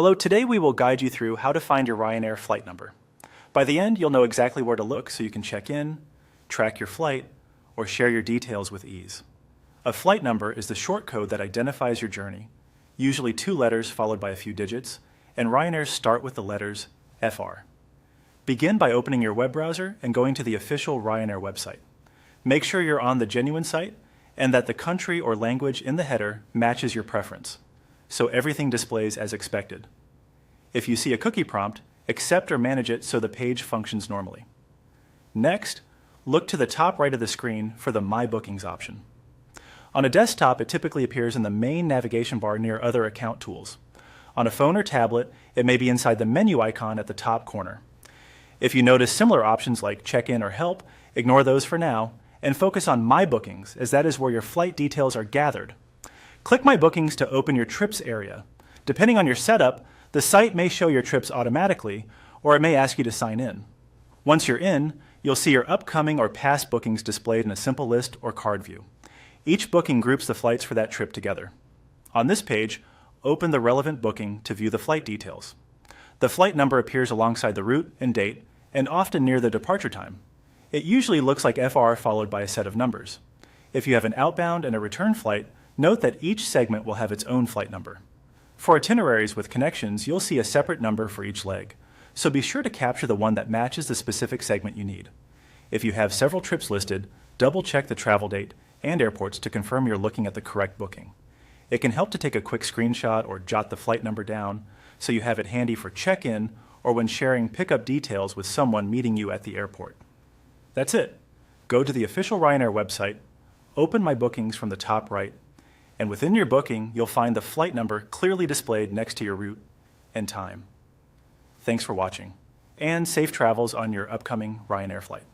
Hello, today we will guide you through how to find your Ryanair flight number. By the end, you'll know exactly where to look so you can check in, track your flight, or share your details with ease. A flight number is the short code that identifies your journey, usually 2 letters followed by a few digits, and Ryanair's start with the letters FR. Begin by opening your web browser and going to the official Ryanair website. Make sure you're on the genuine site and that the country or language in the header matches your preference, so everything displays as expected. If you see a cookie prompt, accept or manage it so the page functions normally. Next, look to the top right of the screen for the My Bookings option. On a desktop, it typically appears in the main navigation bar near other account tools. On a phone or tablet, it may be inside the menu icon at the top corner. If you notice similar options like check-in or help, ignore those for now and focus on My Bookings, as that is where your flight details are gathered. Click My Bookings to open your trips area. Depending on your setup, the site may show your trips automatically, or it may ask you to sign in. Once you're in, you'll see your upcoming or past bookings displayed in a simple list or card view. Each booking groups the flights for that trip together. On this page, open the relevant booking to view the flight details. The flight number appears alongside the route and date, and often near the departure time. It usually looks like FR followed by a set of numbers. If you have an outbound and a return flight, note that each segment will have its own flight number. For itineraries with connections, you'll see a separate number for each leg, so be sure to capture the one that matches the specific segment you need. If you have several trips listed, double-check the travel date and airports to confirm you're looking at the correct booking. It can help to take a quick screenshot or jot the flight number down so you have it handy for check-in or when sharing pickup details with someone meeting you at the airport. That's it. Go to the official Ryanair website, open My Bookings from the top right, and within your booking, you'll find the flight number clearly displayed next to your route and time. Thanks for watching, and safe travels on your upcoming Ryanair flight.